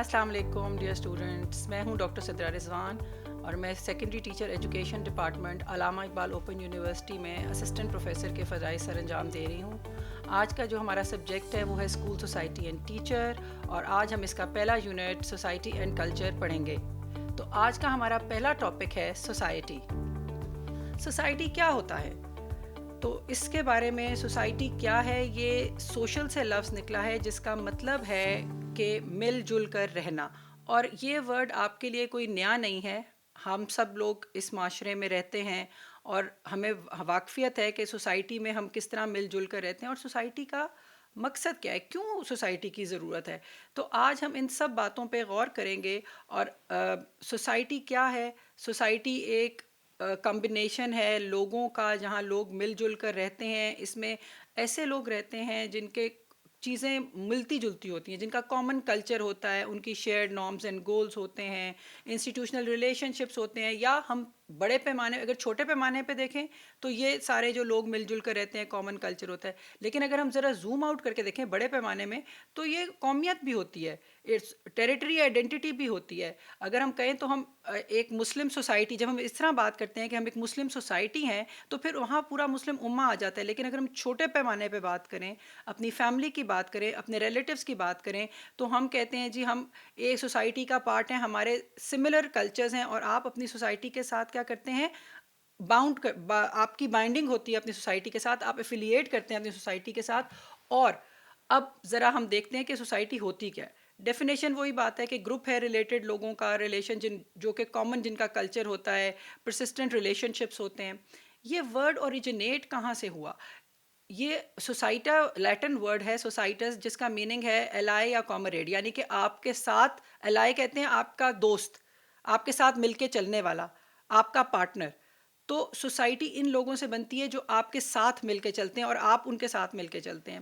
السلام علیکم dear students, میں ہوں ڈاکٹر صدرہ رضوان اور میں سیکنڈری ٹیچر ایجوکیشن ڈپارٹمنٹ علامہ اقبال اوپن یونیورسٹی میں اسسٹنٹ پروفیسر کے فضائی سر انجام دے رہی ہوں۔ آج کا جو ہمارا سبجیکٹ ہے وہ ہے اسکول سوسائٹی اینڈ ٹیچر، اور آج ہم اس کا پہلا یونٹ سوسائٹی اینڈ کلچر پڑھیں گے۔ تو آج کا ہمارا پہلا ٹاپک ہے سوسائٹی۔ سوسائٹی کیا ہوتا ہے؟ تو اس کے بارے میں سوسائٹی کیا ہے، یہ سوشل سے لفظ نکلا ہے جس کا مطلب ہے کہ مل جل کر رہنا، اور یہ ورڈ آپ کے لیے کوئی نیا نہیں ہے۔ ہم سب لوگ اس معاشرے میں رہتے ہیں اور ہمیں واقفیت ہے کہ سوسائٹی میں ہم کس طرح مل جل کر رہتے ہیں، اور سوسائٹی کا مقصد کیا ہے، کیوں سوسائٹی کی ضرورت ہے۔ تو آج ہم ان سب باتوں پہ غور کریں گے۔ اور سوسائٹی کیا ہے؟ سوسائٹی ایک کمبینیشن ہے لوگوں کا، جہاں لوگ مل جل کر رہتے ہیں۔ اس میں ایسے لوگ رہتے ہیں جن کے چیزیں ملتی جلتی ہوتی ہیں، جن کا کامن کلچر ہوتا ہے، ان کی شیئرڈ نارمز اینڈ گولز ہوتے ہیں، انسٹیٹیوشنل ریلیشن شپس ہوتے ہیں، یا ہم بڑے پیمانے، اگر چھوٹے پیمانے پہ دیکھیں تو یہ سارے جو لوگ مل جل کر رہتے ہیں کامن کلچر ہوتا ہے۔ لیکن اگر ہم ذرا زوم آؤٹ کر کے دیکھیں بڑے پیمانے میں، تو یہ قومیت بھی ہوتی ہے، ٹیریٹری آئیڈینٹی بھی ہوتی ہے۔ اگر ہم کہیں تو ہم ایک مسلم سوسائٹی، جب ہم اس طرح بات کرتے ہیں کہ ہم ایک مسلم سوسائٹی ہیں، تو پھر وہاں پورا مسلم امہ آ جاتا ہے۔ لیکن اگر ہم چھوٹے پیمانے پہ بات کریں، اپنی فیملی کی بات کریں، اپنے ریلیٹیوز کی بات کریں، تو ہم کہتے ہیں جی ہم ایک سوسائٹی کا پارٹ ہیں، ہمارے سملر کلچرز ہیں، اور آپ اپنی سوسائٹی کے ساتھ کیا کرتے ہیں، آپ کی بائنڈنگ ہوتی ہے اپنی سوسائٹی کے ساتھ، آپ ایفیلیٹ کرتے ہیں اپنی سوسائٹی کے ساتھ۔ اور اب ذرا ہم دیکھتے ہیں کہ سوسائٹی ہوتی کیا ہے۔ ڈیفینیشن وہی بات ہے کہ گروپ ہے ریلیٹڈ لوگوں کا، ریلیشن جو کہ کامن جن کا کلچر ہوتا ہے، پرسسٹنٹ ریلیشن شپس ہوتے ہیں۔ یہ ورڈ اوریجنیٹ کہاں سے ہوا؟ یہ سوسائٹا لیٹن ورڈ ہے، سوسائٹس، جس کا میننگ ہے الائی یا کامریڈ، یعنی کہ آپ کے ساتھ، الائی کہتے ہیں آپ کا دوست، آپ کے ساتھ مل کے چلنے والا، آپ کا پارٹنر۔ تو سوسائٹی ان لوگوں سے بنتی ہے جو آپ کے ساتھ مل کے چلتے ہیں اور آپ ان کے ساتھ مل کے چلتے ہیں۔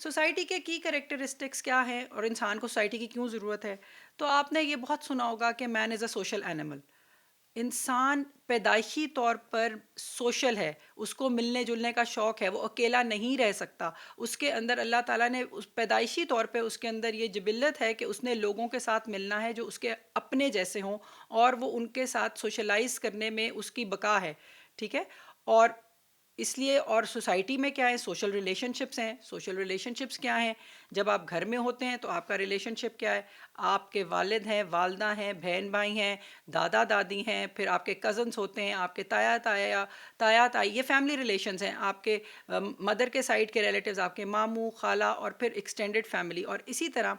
سوسائٹی کے کی کریکٹرسٹکس کیا ہیں اور انسان کو سوسائٹی کی کیوں ضرورت ہے؟ تو آپ نے یہ بہت سنا ہوگا کہ مین از اے سوشل اینیمل۔ انسان پیدائشی طور پر سوشل ہے، اس کو ملنے جلنے کا شوق ہے، وہ اکیلا نہیں رہ سکتا۔ اس کے اندر اللہ تعالیٰ نے پیدائشی طور پہ اس کے اندر یہ جبلت ہے کہ اس نے لوگوں کے ساتھ ملنا ہے جو اس کے اپنے جیسے ہوں، اور وہ ان کے ساتھ سوشلائز کرنے میں اس کی بقا ہے، ٹھیک ہے۔ اور اس لیے، اور سوسائٹی میں کیا ہے، سوشل ریلیشن شپس ہیں۔ سوشل ریلیشن شپس کیا ہیں؟ جب آپ گھر میں ہوتے ہیں تو آپ کا ریلیشن شپ کیا ہے؟ آپ کے والد ہیں، والدہ ہیں، بہن بھائی ہیں، دادا دادی ہیں، پھر آپ کے کزنس ہوتے ہیں، آپ کے تایا تائی، یہ فیملی ریلیشنز ہیں۔ آپ کے مدر کے سائڈ کے ریلیٹیوز، آپ کے ماموں خالہ، اور پھر ایکسٹینڈڈ فیملی۔ اور اسی طرح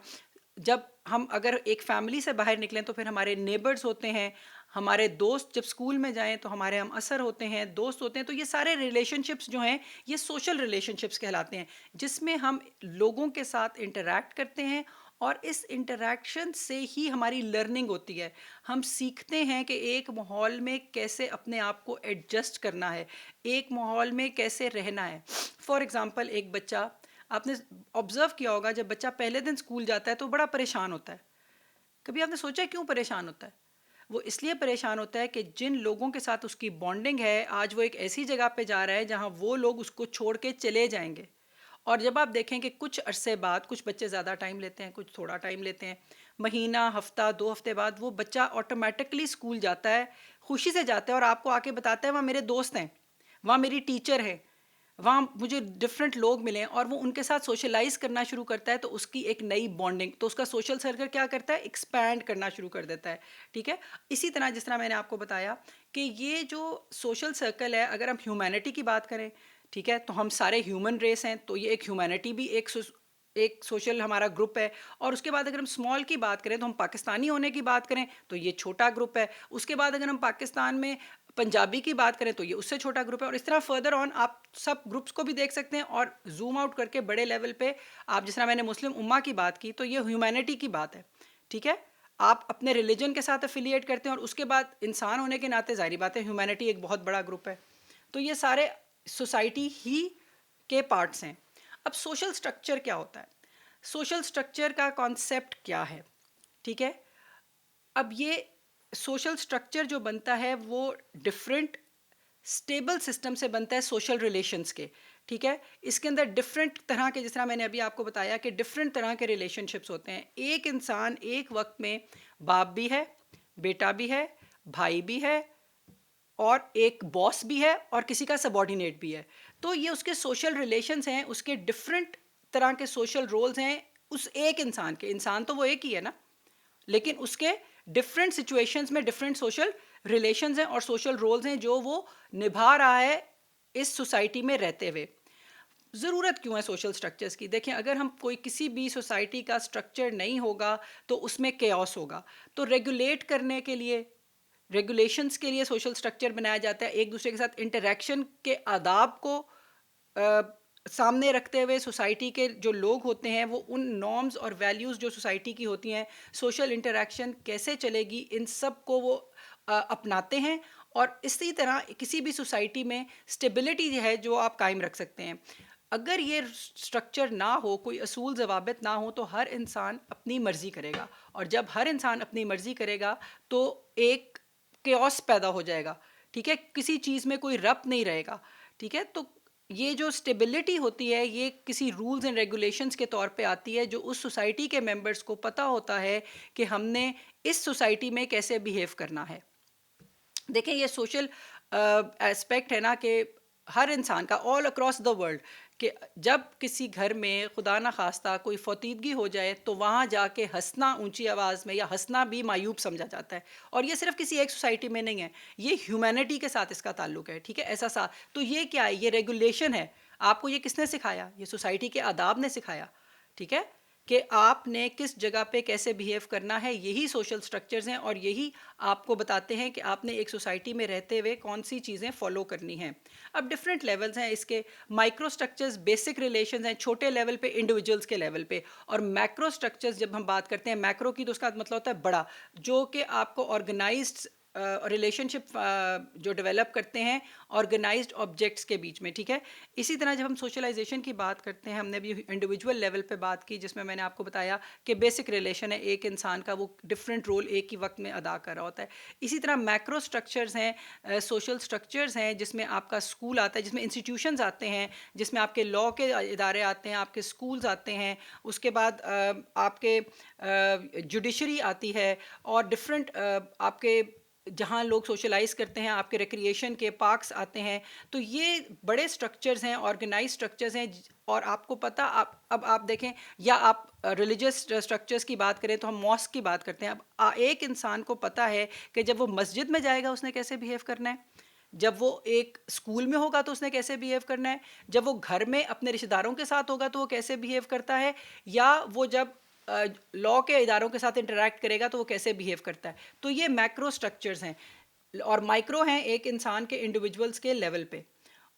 جب ہم اگر ایک فیملی سے باہر نکلیں تو پھر ہمارے نیبرز ہوتے ہیں، ہمارے دوست، جب اسکول میں جائیں تو ہمارے ہم اثر ہوتے ہیں، دوست ہوتے ہیں۔ تو یہ سارے ریلیشن شپس جو ہیں یہ سوشل ریلیشن شپس کہلاتے ہیں، جس میں ہم لوگوں کے ساتھ انٹریکٹ کرتے ہیں، اور اس انٹریکشن سے ہی ہماری لرننگ ہوتی ہے۔ ہم سیکھتے ہیں کہ ایک ماحول میں کیسے اپنے آپ کو ایڈجسٹ کرنا ہے، ایک ماحول میں کیسے رہنا ہے۔ فار ایگزامپل، ایک بچہ، آپ نے آبزرو کیا ہوگا جب بچہ پہلے دن اسکول جاتا ہے تو بڑا پریشان ہوتا ہے۔ کبھی آپ نے سوچا کیوں پریشان ہوتا ہے؟ وہ اس لیے پریشان ہوتا ہے کہ جن لوگوں کے ساتھ اس کی بانڈنگ ہے، آج وہ ایک ایسی جگہ پہ جا رہا ہے جہاں وہ لوگ اس کو چھوڑ کے چلے جائیں گے۔ اور جب آپ دیکھیں کہ کچھ عرصے بعد، کچھ بچے زیادہ ٹائم لیتے ہیں، کچھ تھوڑا ٹائم لیتے ہیں، مہینہ، ہفتہ، 2 ہفتے بعد وہ بچہ آٹومیٹکلی اسکول جاتا ہے، خوشی سے جاتا ہے، اور آپ کو آ کے بتاتا ہے وہاں میرے دوست ہیں، وہاں میری ٹیچر ہے، وہاں مجھے ڈفرینٹ لوگ ملے، اور وہ ان کے ساتھ سوشلائز کرنا شروع کرتا ہے۔ تو اس کی ایک نئی بانڈنگ، تو اس کا سوشل سرکل کیا کرتا ہے، ایکسپینڈ کرنا شروع کر دیتا ہے، ٹھیک ہے۔ اسی طرح جس طرح میں نے آپ کو بتایا کہ یہ جو سوشل سرکل ہے، اگر ہم ہیومینٹی کی بات کریں، ٹھیک ہے، تو ہم سارے ہیومن ریس ہیں، تو یہ ایک ہیومینٹی بھی ایک سوشل ہمارا گروپ ہے۔ اور اس کے بعد اگر ہم اسمال کی بات کریں تو ہم پاکستانی ہونے کی بات کریں تو یہ چھوٹا گروپ ہے۔ اس کے بعد اگر ہم پاکستان میں پنجابی کی بات کریں تو یہ اس سے چھوٹا گروپ ہے، اور اس طرح فردر آن آپ سب گروپس کو بھی دیکھ سکتے ہیں۔ اور زوم آؤٹ کر کے بڑے لیول پہ آپ، جس طرح میں نے مسلم امہ کی بات کی، تو یہ ہیومینٹی کی بات ہے، ٹھیک ہے۔ آپ اپنے ریلیجن کے ساتھ افیلیٹ کرتے ہیں، اور اس کے بعد انسان ہونے کے ناطے ظاہری بات ہے ہیومینٹی ایک بہت بڑا گروپ ہے۔ تو یہ سارے سوسائٹی ہی کے پارٹس ہیں۔ اب سوشل سٹرکچر کیا ہوتا ہے؟ سوشل سٹرکچر کا کانسیپٹ کیا ہے، ٹھیک ہے۔ اب یہ سوشل سٹرکچر جو بنتا ہے وہ ڈفرینٹ اسٹیبل سسٹم سے بنتا ہے سوشل ریلیشنز کے، ٹھیک ہے. اس کے اندر ڈفرینٹ طرح کے، جس طرح میں نے ابھی آپ کو بتایا کہ ڈفرینٹ طرح کے ریلیشن شپس ہوتے ہیں. ایک انسان ایک وقت میں باپ بھی ہے، بیٹا بھی ہے، بھائی بھی ہے، اور ایک باس بھی ہے، اور کسی کا سبارڈینیٹ بھی ہے. تو یہ اس کے سوشل ریلیشنز ہیں، اس کے ڈفرینٹ طرح کے سوشل رولز ہیں اس ایک انسان کے. انسان تو وہ ایک ہی ہے نا، لیکن اس کے ڈفرینٹ سچویشنز میں ڈفرینٹ سوشل ریلیشنز ہیں اور سوشل رولز ہیں جو وہ نبھا رہا ہے اس سوسائٹی میں رہتے ہوئے. ضرورت کیوں ہے سوشل سٹرکچرز کی؟ دیکھیں، اگر ہم کوئی کسی بھی سوسائٹی کا سٹرکچر نہیں ہوگا تو اس میں کیوس ہوگا. تو ریگولیٹ کرنے کے لیے، ریگولیشنز کے لیے سوشل سٹرکچر بنایا جاتا ہے. ایک دوسرے کے ساتھ انٹریکشن کے آداب کو سامنے رکھتے ہوئے سوسائٹی کے جو لوگ ہوتے ہیں وہ ان نارمز اور ویلیوز جو سوسائٹی کی ہوتی ہیں، سوشل انٹریکشن کیسے چلے گی، ان سب کو وہ اپناتے ہیں. اور اسی طرح کسی بھی سوسائٹی میں اسٹیبلٹی ہے جو آپ قائم رکھ سکتے ہیں. اگر یہ سٹرکچر نہ ہو، کوئی اصول ضوابط نہ ہو، تو ہر انسان اپنی مرضی کرے گا. اور جب ہر انسان اپنی مرضی کرے گا تو ایک کیوس پیدا ہو جائے گا. ٹھیک ہے، کسی چیز میں کوئی ربط نہیں رہے گا. ٹھیک ہے، تو یہ جو اسٹیبلٹی ہوتی ہے یہ کسی رولز اینڈ ریگولیشنز کے طور پہ آتی ہے جو اس سوسائٹی کے ممبرس کو پتہ ہوتا ہے کہ ہم نے اس سوسائٹی میں کیسے بیہیو کرنا ہے. دیکھیں، یہ سوشل اسپیکٹ ہے نا کہ ہر انسان کا آل اکراس دا ورلڈ، کہ جب کسی گھر میں خدا نخواستہ کوئی فوتیدگی ہو جائے تو وہاں جا کے ہنسنا اونچی آواز میں یا ہنسنا بھی معیوب سمجھا جاتا ہے. اور یہ صرف کسی ایک سوسائٹی میں نہیں ہے، یہ ہیومینٹی کے ساتھ اس کا تعلق ہے. ٹھیک ہے، ایسا تو یہ کیا ہے؟ یہ ریگولیشن ہے. آپ کو یہ کس نے سکھایا؟ یہ سوسائٹی کے آداب نے سکھایا. ٹھیک ہے، کہ آپ نے کس جگہ پہ کیسے بیہیو کرنا ہے. یہی سوشل سٹرکچرز ہیں اور یہی آپ کو بتاتے ہیں کہ آپ نے ایک سوسائٹی میں رہتے ہوئے کون سی چیزیں فالو کرنی ہیں. اب ڈفرینٹ لیولز ہیں اس کے. مائکرو سٹرکچرز بیسک ریلیشنز ہیں چھوٹے لیول پہ، انڈیویجولس کے لیول پہ. اور میکرو سٹرکچرز جب ہم بات کرتے ہیں، میکرو کی تو اس کا مطلب ہوتا ہے بڑا، جو کہ آپ کو آرگنائزڈ ریلیشن شپ جو ڈیولپ کرتے ہیں آرگنائزڈ آبجیکٹس کے بیچ میں. ٹھیک ہے، اسی طرح جب ہم سوشلائزیشن کی بات کرتے ہیں، ہم نے بھی انڈیویجول لیول پہ بات کی جس میں نے آپ کو بتایا کہ بیسک ریلیشن ہے ایک انسان کا، وہ ڈفرینٹ رول ایک ہی وقت میں ادا کر رہا ہوتا ہے. اسی طرح میکرو سٹرکچرز ہیں، سوشل سٹرکچرز ہیں جس میں آپ کا اسکول آتا ہے، جس میں انسٹیٹیوشنز آتے ہیں، جس میں آپ کے لاء کے ادارے آتے ہیں، آپ کے اسکولز آتے ہیں، اس کے بعد آپ کے جوڈیشری آتی ہے، اور ڈفرینٹ آپ کے جہاں لوگ سوشلائز کرتے ہیں، آپ کے ریکریشن کے پارکس آتے ہیں. تو یہ بڑے سٹرکچرز ہیں، آرگنائز سٹرکچرز ہیں. اور آپ کو پتہ، اب آپ دیکھیں، یا آپ ریلیجس سٹرکچرز کی بات کریں تو ہم ماسک کی بات کرتے ہیں. اب ایک انسان کو پتہ ہے کہ جب وہ مسجد میں جائے گا اس نے کیسے بیہیو کرنا ہے، جب وہ ایک اسکول میں ہوگا تو اس نے کیسے بیہیو کرنا ہے، جب وہ گھر میں اپنے رشتہ داروں کے ساتھ ہوگا تو وہ کیسے بیہیو کرتا ہے، یا وہ جب لاء کے اداروں کے ساتھ انٹریکٹ کرے گا تو وہ کیسے بیہیو کرتا ہے. تو یہ میکرو سٹرکچرز ہیں، اور مائکرو ہیں ایک انسان کے انڈیویجولس کے لیول پہ.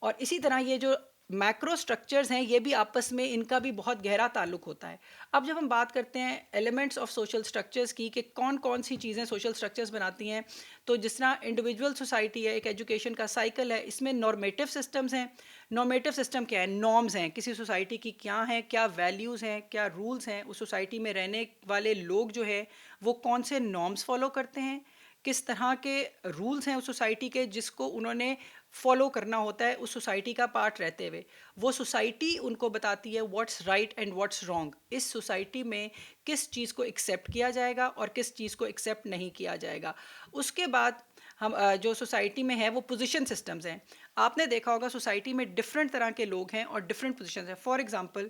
اور اسی طرح یہ جو میکرو سٹرکچرز ہیں یہ بھی آپس میں ان کا بھی بہت گہرا تعلق ہوتا ہے. اب جب ہم بات کرتے ہیں ایلیمنٹس آف سوشل سٹرکچرز کی کہ کون کون سی چیزیں سوشل سٹرکچرز بناتی ہیں، تو جس طرح انڈیویجول سوسائٹی ہے، ایک ایجوکیشن کا سائیکل ہے، اس میں نارمیٹیو سسٹمز ہیں. نارمیٹیو سسٹم کیا ہے؟ نارمز ہیں کسی سوسائٹی کی، کیا ہیں، کیا ویلیوز ہیں، کیا رولز ہیں. اس سوسائٹی میں رہنے والے لوگ جو ہے وہ کون سے نارمز فالو کرتے ہیں، کس طرح کے رولز ہیں اس سوسائٹی کے جس کو انہوں نے فالو کرنا ہوتا ہے اس سوسائٹی کا پارٹ رہتے ہوئے. وہ سوسائٹی ان کو بتاتی ہے what's right and what's wrong. اس سوسائٹی میں کس چیز کو ایکسیپٹ کیا جائے گا اور کس چیز کو ایکسیپٹ نہیں کیا جائے گا. اس کے بعد ہم جو سوسائٹی میں ہے وہ پوزیشن سسٹمز ہیں. آپ نے دیکھا ہوگا سوسائٹی میں ڈفرینٹ طرح کے لوگ ہیں اور ڈفرینٹ پوزیشنز ہیں. فار ایگزامپل،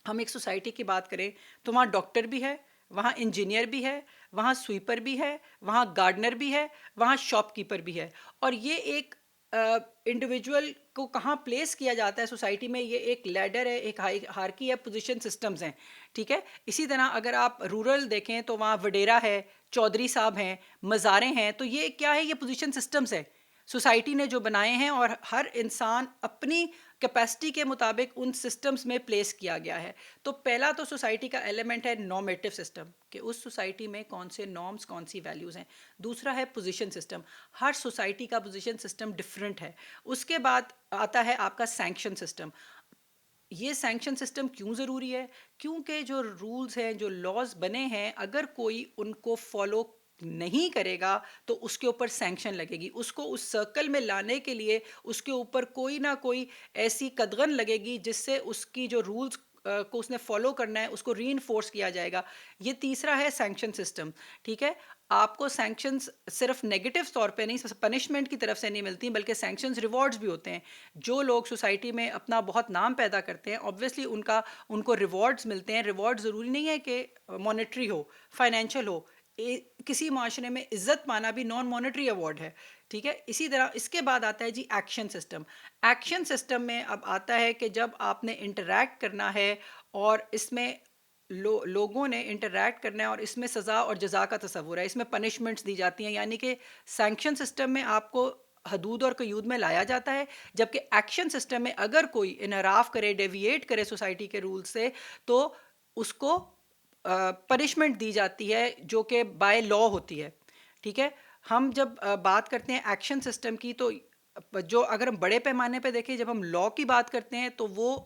ہم ایک سوسائٹی کی بات کریں تو وہاں ڈاکٹر بھی ہے، وہاں انجینئر بھی ہے، وہاں سویپر بھی ہے، وہاں گارڈنر بھی ہے، وہاں شاپ کیپر بھی ہے. اور یہ ایک انڈیویجول کو کہاں پلیس کیا جاتا ہے سوسائٹی میں، یہ ایک لیڈر ہے، ایک ہارکی ہے، پوزیشن سسٹمز ہیں. ٹھیک ہے، اسی طرح اگر آپ رورل دیکھیں تو وہاں وڈیرا ہے، چودھری صاحب ہیں، مزاریں ہیں. تو یہ کیا ہے؟ یہ پوزیشن سسٹمز ہے سوسائٹی نے جو بنائے ہیں، اور ہر انسان اپنی کیپیسٹی کے مطابق ان سسٹمز میں پلیس کیا گیا ہے. تو پہلا تو سوسائٹی کا ایلیمنٹ ہے نارمیٹیو سسٹم، کہ اس سوسائٹی میں کون سے نارمز، کون سی ویلیوز ہیں. دوسرا ہے پوزیشن سسٹم. ہر سوسائٹی کا پوزیشن سسٹم ڈفرینٹ ہے. اس کے بعد آتا ہے آپ کا سینکشن سسٹم. یہ سینکشن سسٹم کیوں ضروری ہے؟ کیونکہ جو رولز ہیں، جو لاز بنے ہیں، اگر کوئی ان کو فالو نہیں کرے گا تو اس کے اوپر سینکشن لگے گی. اس کو اس سرکل میں لانے کے لیے اس کے اوپر کوئی نہ کوئی ایسی قدغن لگے گی جس سے اس کی جو رولز کو اس نے فالو کرنا ہے اس کو ری انفورس کیا جائے گا. یہ تیسرا ہے سینکشن سسٹم. ٹھیک ہے, آپ کو سینکشنز صرف نیگیٹو طور پہ نہیں, پنشمنٹ کی طرف سے نہیں ملتی, بلکہ سینکشنز ریوارڈز بھی ہوتے ہیں. جو لوگ سوسائٹی میں اپنا بہت نام پیدا کرتے ہیں آبویسلی ان کو ریوارڈز ملتے ہیں. ریوارڈ ضروری نہیں ہے کہ مانیٹری ہو, فائنینشیل ہو. کسی معاشرے میں عزت پانا بھی نان مانیٹری ایوارڈ ہے. ٹھیک ہے, اسی طرح اس کے بعد آتا ہے جی ایکشن سسٹم. ایکشن سسٹم میں اب آتا ہے کہ جب آپ نے انٹریکٹ کرنا ہے اور اس میں لوگوں نے انٹریکٹ کرنا ہے اور اس میں سزا اور جزا کا تصور ہے, اس میں پنشمنٹس دی جاتی ہیں. یعنی کہ سینکشن سسٹم میں آپ کو حدود اور قیود میں لایا جاتا ہے, جبکہ ایکشن سسٹم میں اگر کوئی انحراف کرے, ڈیویٹ کرے سوسائٹی کے رول سے, تو اس کو پنشمنٹ دی جاتی ہے جو کہ بائی لا ہوتی ہے. ٹھیک ہے, ہم جب بات کرتے ہیں ایکشن سسٹم کی تو جو اگر ہم بڑے پیمانے پہ دیکھیں, جب ہم لا کی بات کرتے ہیں تو وہ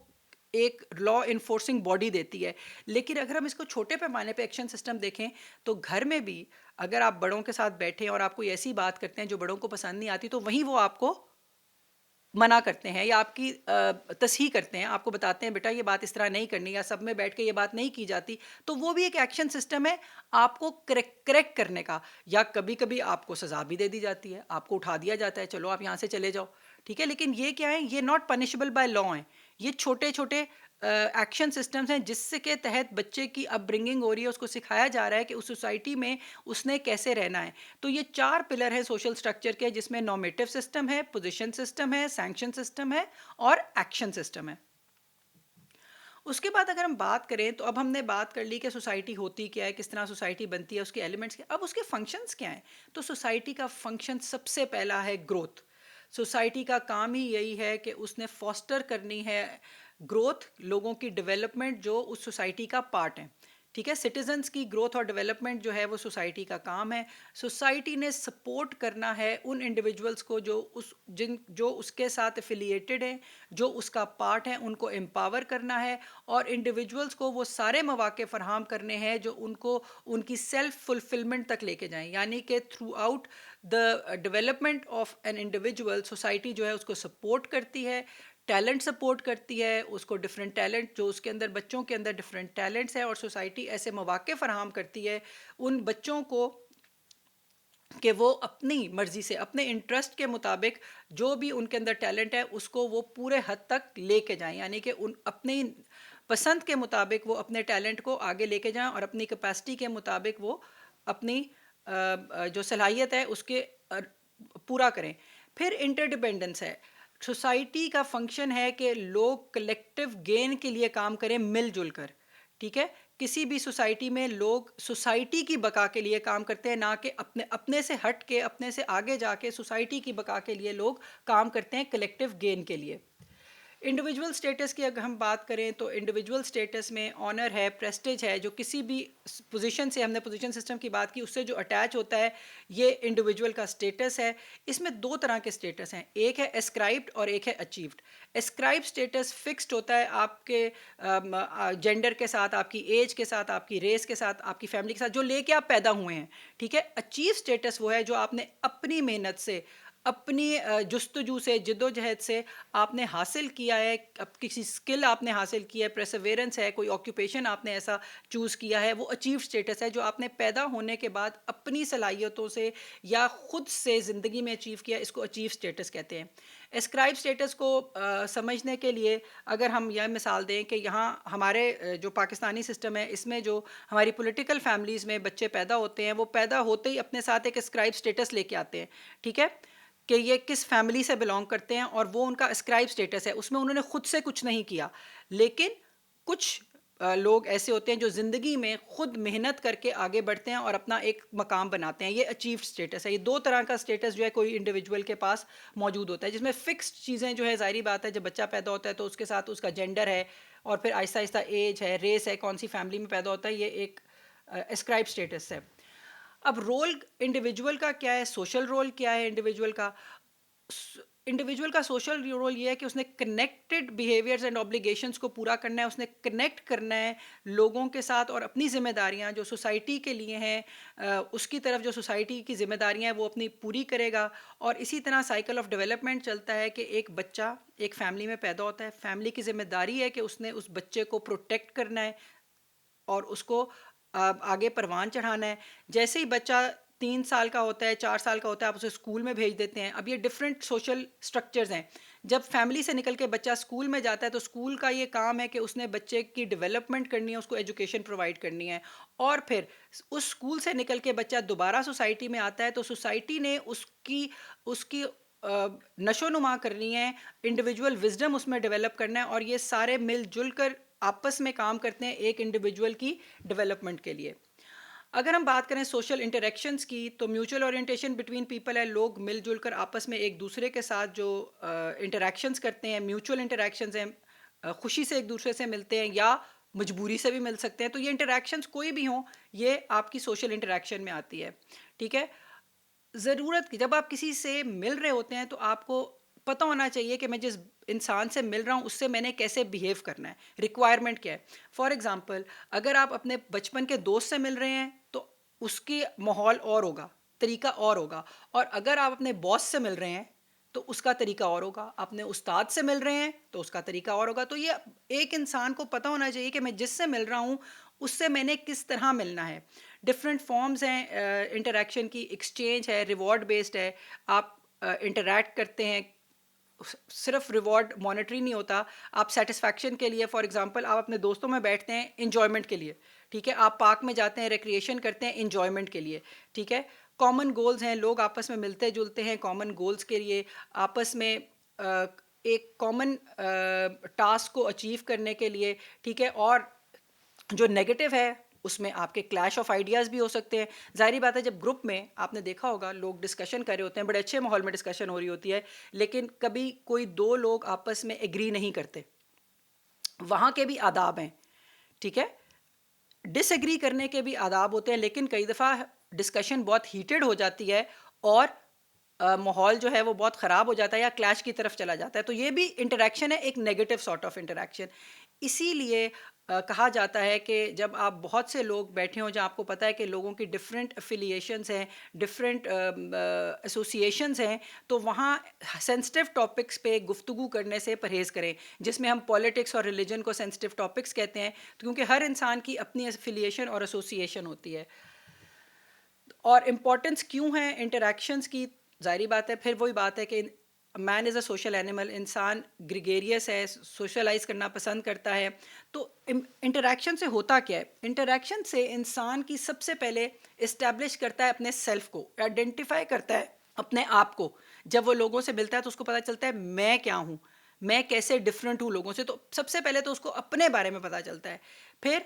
ایک لا انفورسنگ باڈی دیتی ہے. لیکن اگر ہم اس کو چھوٹے پیمانے پہ ایکشن سسٹم دیکھیں تو گھر میں بھی اگر آپ بڑوں کے ساتھ بیٹھیں اور آپ کوئی ایسی بات کرتے ہیں جو بڑوں کو پسند نہیں آتی, تو وہیں وہ آپ کو منع کرتے ہیں یا آپ کی تصحیح کرتے ہیں, آپ کو بتاتے ہیں بیٹا یہ بات اس طرح نہیں کرنی, یا سب میں بیٹھ کے یہ بات نہیں کی جاتی. تو وہ بھی ایک ایکشن سسٹم ہے آپ کو کریکٹ کرنے کا. یا کبھی کبھی آپ کو سزا بھی دے دی جاتی ہے, آپ کو اٹھا دیا جاتا ہے, چلو آپ یہاں سے چلے جاؤ. ٹھیک ہے, لیکن یہ کیا ہے, یہ ناٹ پنشبل بائی لا ہیں. یہ چھوٹے چھوٹے ایکشن سسٹمز ہیں جس کے تحت بچے کی اپ برنگنگ ہو رہی ہے, اس کو سکھایا جا رہا ہے کہ اس سوسائٹی میں اس نے کیسے رہنا ہے. تو یہ 4 پلر ہیں سوشل سٹرکچر کے, جس میں نارمیٹو سسٹم ہے, پوزیشن سسٹم ہے, سینکشن سسٹم ہے اور ایکشن سسٹم ہے. اس کے بعد اگر ہم بات کریں تو اب ہم نے بات کر لی کہ سوسائٹی ہوتی کیا ہے, کس طرح سوسائٹی بنتی ہے, اس کے ایلیمنٹس کیا. اب اس کے فنکشنز کیا ہیں؟ تو سوسائٹی کا فنکشن سب سے پہلا ہے گروتھ. سوسائٹی کا کام ہی یہی ہے کہ اس نے فاسٹر کرنی ہے گروتھ, لوگوں کی ڈیولپمنٹ جو اس سوسائٹی کا پارٹ ہیں. ٹھیک ہے, سٹیزنز کی گروتھ اور ڈیولپمنٹ جو ہے وہ سوسائٹی کا کام ہے. سوسائٹی نے سپورٹ کرنا ہے ان انڈیویجولز کو جو اس کے ساتھ افیلیٹڈ ہیں, جو اس کا پارٹ ہیں, ان کو امپاور کرنا ہے اور انڈیویجولز کو وہ سارے مواقع فراہم کرنے ہیں جو ان کو ان کی سیلف فلفلمنٹ تک لے کے جائیں. یعنی کہ through out the development of an individual society جو ہے اس کو سپورٹ کرتی ہے, ٹیلنٹ سپورٹ کرتی ہے, اس کو ڈفرینٹ ٹیلنٹ جو اس کے اندر بچوں کے اندر ڈفرینٹ ٹیلنٹس ہیں, اور سوسائٹی ایسے مواقع فراہم کرتی ہے ان بچوں کو کہ وہ اپنی مرضی سے, اپنے انٹرسٹ کے مطابق جو بھی ان کے اندر ٹیلنٹ ہے اس کو وہ پورے حد تک لے کے جائیں. یعنی کہ اپنی پسند کے مطابق وہ اپنے ٹیلنٹ کو آگے لے کے جائیں اور اپنی کیپیسٹی کے مطابق وہ اپنی جو صلاحیت ہے اس کے پورا کریں. پھر انٹر ڈیپینڈنس ہے. سوسائٹی کا فنکشن ہے کہ لوگ کلیکٹیو گین کے لیے کام کریں مل جل کر. ٹھیک ہے, کسی بھی سوسائٹی میں لوگ سوسائٹی کی بقا کے لیے کام کرتے ہیں, نہ کہ اپنے سے ہٹ کے, اپنے سے آگے جا کے. سوسائٹی کی بقا کے لیے لوگ کام کرتے ہیں کلیکٹیو گین کے لیے. انڈیویجول سٹیٹس کی اگر ہم بات کریں تو انڈیویجول سٹیٹس میں آنر ہے, پریسٹیج ہے, جو کسی بھی پوزیشن سے, ہم نے پوزیشن سسٹم کی بات کی, اس سے جو اٹیچ ہوتا ہے یہ انڈیویجول کا سٹیٹس ہے. اس میں 2 طرح کے سٹیٹس ہیں, ایک ہے اسکرائبڈ اور ایک ہے اچیوڈ. اسکرائب سٹیٹس فکسڈ ہوتا ہے آپ کے جینڈر کے ساتھ, آپ کی ایج کے ساتھ, آپ کی ریس کے ساتھ, آپ کی فیملی کے ساتھ, جو لے کے آپ پیدا ہوئے ہیں. ٹھیک ہے, اچیو سٹیٹس وہ ہے جو آپ نے اپنی محنت سے, اپنی جستجو سے, جد و جہد سے آپ نے حاصل کیا ہے. اب کسی سکل آپ نے حاصل کیا ہے, پریسیویرنس ہے, کوئی آکیوپیشن آپ نے ایسا چوز کیا ہے, وہ اچیو سٹیٹس ہے جو آپ نے پیدا ہونے کے بعد اپنی صلاحیتوں سے یا خود سے زندگی میں اچیو کیا. اس کو اچیو سٹیٹس کہتے ہیں. اسکرائب سٹیٹس کو سمجھنے کے لیے اگر ہم یہ مثال دیں کہ یہاں ہمارے جو پاکستانی سسٹم ہے اس میں جو ہماری پولیٹیکل فیملیز میں بچے پیدا ہوتے ہیں, وہ پیدا ہوتے ہی اپنے ساتھ ایک اسکرائب سٹیٹس لے کے آتے ہیں. ٹھیک ہے, کہ یہ کس فیملی سے بلانگ کرتے ہیں, اور وہ ان کا اسکرائب سٹیٹس ہے. اس میں انہوں نے خود سے کچھ نہیں کیا, لیکن کچھ لوگ ایسے ہوتے ہیں جو زندگی میں خود محنت کر کے آگے بڑھتے ہیں اور اپنا ایک مقام بناتے ہیں. یہ اچیو سٹیٹس ہے. یہ 2 طرح کا سٹیٹس جو ہے کوئی انڈیویجول کے پاس موجود ہوتا ہے, جس میں فکسڈ چیزیں جو ہے, ظاہری بات ہے جب بچہ پیدا ہوتا ہے تو اس کے ساتھ اس کا جینڈر ہے, اور پھر آہستہ آہستہ ایج ہے, ریس ہے, کون سی فیملی میں پیدا ہوتا ہے, یہ ایک اسکرائب سٹیٹس ہے. اب رول انڈیویجول کا کیا ہے, سوشل رول کیا ہے انڈیویجول کا. انڈیویجول کا سوشل رول یہ ہے کہ اس نے کنیکٹڈ بیہیویئرز اینڈ آبلیگیشنس کو پورا کرنا ہے, اس نے کنیکٹ کرنا ہے لوگوں کے ساتھ, اور اپنی ذمہ داریاں جو سوسائٹی کے لیے ہیں اس کی طرف جو سوسائٹی کی ذمہ داریاں ہیں وہ اپنی پوری کرے گا. اور اسی طرح سائیکل آف ڈیولپمنٹ چلتا ہے کہ ایک بچہ ایک فیملی میں پیدا ہوتا ہے, فیملی کی ذمہ داری ہے کہ اس نے اس بچے کو پروٹیکٹ کرنا ہے اور اس کو آگے پروان چڑھانا ہے. جیسے ہی بچہ 3 سال کا ہوتا ہے, 4 سال کا ہوتا ہے, آپ اسے اسکول میں بھیج دیتے ہیں. اب یہ ڈفرینٹ سوشل اسٹرکچرز ہیں. جب فیملی سے نکل کے بچہ اسکول میں جاتا ہے تو اسکول کا یہ کام ہے کہ اس نے بچے کی ڈیولپمنٹ کرنی ہے, اس کو ایجوکیشن پرووائڈ کرنی ہے. اور پھر اس اسکول سے نکل کے بچہ دوبارہ سوسائٹی میں آتا ہے تو سوسائٹی نے اس کی نشو نما کرنی ہے, انڈیویجول وزڈم اس میں ڈیولپ کرنا ہے, اور یہ سارے مل جل کر آپس میں کام کرتے ہیں ایک انڈیویجول کی ڈیولپمنٹ کے لیے. اگر ہم بات کریں سوشل انٹریکشنز کی تو میوچل اورینٹیشن بٹوین پیپل ہے, لوگ مل جل کر آپس میں ایک دوسرے کے ساتھ جو انٹریکشنز کرتے ہیں, میوچل انٹریکشنز ہیں, خوشی سے ایک دوسرے سے ملتے ہیں یا مجبوری سے بھی مل سکتے ہیں. تو یہ انٹریکشنز کوئی بھی ہوں یہ آپ کی سوشل انٹریکشن میں آتی ہے. ٹھیک ہے, ضرورت کی جب آپ کسی سے مل رہے ہوتے ہیں تو آپ کو پتہ ہونا چاہیے کہ میں جس انسان سے مل رہا ہوں اس سے میں نے کیسے بیہیو کرنا ہے, ریکوائرمنٹ کیا ہے. فار ایگزامپل اگر آپ اپنے بچپن کے دوست سے مل رہے ہیں تو اس کی ماحول اور ہوگا, طریقہ اور ہوگا, اور اگر آپ اپنے باس سے مل رہے ہیں تو اس کا طریقہ اور ہوگا, اپنے استاد سے مل رہے ہیں تو اس کا طریقہ اور ہوگا. تو یہ ایک انسان کو پتہ ہونا چاہیے کہ میں جس سے مل رہا ہوں اس سے میں نے کس طرح ملنا ہے. ڈفرینٹ فارمز ہیں انٹریکشن کی, ایکسچینج ہے, ریوارڈ بیسڈ ہے, آپ انٹریکٹ کرتے ہیں, صرف ریوارڈ مانیٹری نہیں ہوتا, آپ سیٹسفیکشن کے لیے, فار ایگزامپل آپ اپنے دوستوں میں بیٹھتے ہیں انجوائمنٹ کے لیے, ٹھیک ہے, آپ پارک میں جاتے ہیں ریکریشن کرتے ہیں انجوائمنٹ کے لیے, ٹھیک ہے. کامن گولز ہیں, لوگ آپس میں ملتے جلتے ہیں کامن گولز کے لیے, آپس میں ایک کامن ٹاسک کو اچیو کرنے کے لیے, ٹھیک ہے. اور جو نیگیٹو ہے اس میں آپ کے کلیش آف آئیڈیاز بھی ہو سکتے ہیں. ظاہری بات ہے جب گروپ میں آپ نے دیکھا ہوگا لوگ ڈسکشن کر رہے ہوتے ہیں, بڑے اچھے ماحول میں ڈسکشن ہو رہی ہوتی ہے, لیکن کبھی کوئی 2 لوگ آپس میں ایگری نہیں کرتے, وہاں کے بھی آداب ہیں, ٹھیک ہے. ڈس ایگری کرنے کے بھی آداب ہوتے ہیں, لیکن کئی دفعہ ڈسکشن بہت ہیٹڈ ہو جاتی ہے اور ماحول جو ہے وہ بہت خراب ہو جاتا ہے یا کلیش کی طرف چلا جاتا ہے. تو یہ بھی انٹریکشن ہے, ایک نیگیٹو سارٹ آف انٹریکشن. اسی لیے کہا جاتا ہے کہ جب آپ بہت سے لوگ بیٹھے ہوں جہاں آپ کو پتہ ہے کہ لوگوں کی ڈفرینٹ افیلیشنز ہیں, ڈفرینٹ ایسوسیشنز ہیں, تو وہاں سینسٹیو ٹاپکس پہ گفتگو کرنے سے پرہیز کریں, جس میں ہم پولیٹکس اور ریلیجن کو سینسٹیو ٹاپکس کہتے ہیں, کیونکہ ہر انسان کی اپنی افیلیشن اور ایسوسیشن ہوتی ہے. اور امپورٹنس کیوں ہے انٹریکشنز کی؟ ظاہری بات ہے, پھر وہی بات ہے کہ مین از اے سوشل اینیمل, انسان گریگیریس ہے, سوشلائز کرنا پسند کرتا ہے. تو انٹریکشن سے ہوتا کیا ہے؟ انٹریکشن سے انسان کی سب سے پہلے اسٹیبلش کرتا ہے اپنے سیلف کو, آئیڈینٹیفائی کرتا ہے اپنے آپ کو. جب وہ لوگوں سے ملتا ہے تو اس کو پتہ چلتا ہے میں کیا ہوں, میں کیسے ڈفرینٹ ہوں لوگوں سے. تو سب سے پہلے تو اس کو اپنے بارے میں پتہ چلتا ہے. پھر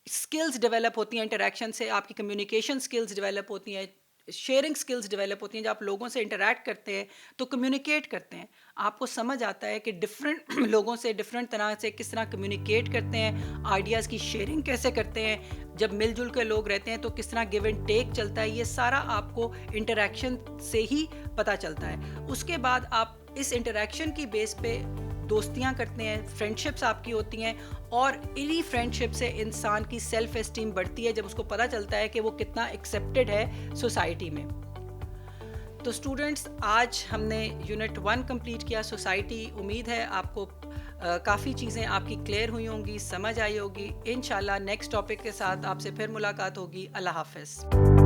اسکلز ڈیولپ ہوتی ہیں انٹریکشن سے, آپ کی کمیونیکیشن اسکلز ڈیولپ ہوتی ہیں, شیئرنگ اسکلز ڈیولپ ہوتی ہیں. جب آپ لوگوں سے انٹریکٹ کرتے ہیں تو کمیونیکیٹ کرتے ہیں, آپ کو سمجھ آتا ہے کہ ڈفرینٹ لوگوں سے ڈفرینٹ طرح سے کس طرح کمیونیکیٹ کرتے ہیں, آئیڈیاز کی شیئرنگ کیسے کرتے ہیں, جب مل جل کے لوگ رہتے ہیں تو کس طرح گیو اینڈ ٹیک چلتا ہے. یہ سارا آپ کو انٹریکشن سے ہی پتہ چلتا ہے. اس کے بعد آپ اس انٹریکشن کی بیس پہ دوستیاں کرتے ہیں, فرینڈ شپس آپ کی ہوتی ہیں, اور انہی فرینڈ شپ سے انسان کی سیلف اسٹیم بڑھتی ہے جب اس کو پتہ چلتا ہے کہ وہ کتنا ایکسیپٹیڈ ہے سوسائٹی میں. تو اسٹوڈنٹس, آج ہم نے یونٹ 1 کمپلیٹ کیا, سوسائٹی. امید ہے آپ کو کافی چیزیں آپ کی کلیئر ہوئی ہوں گی, سمجھ آئی ہوگی. انشاءاللہ نیکسٹ ٹاپک کے ساتھ آپ سے پھر ملاقات ہوگی. اللہ حافظ.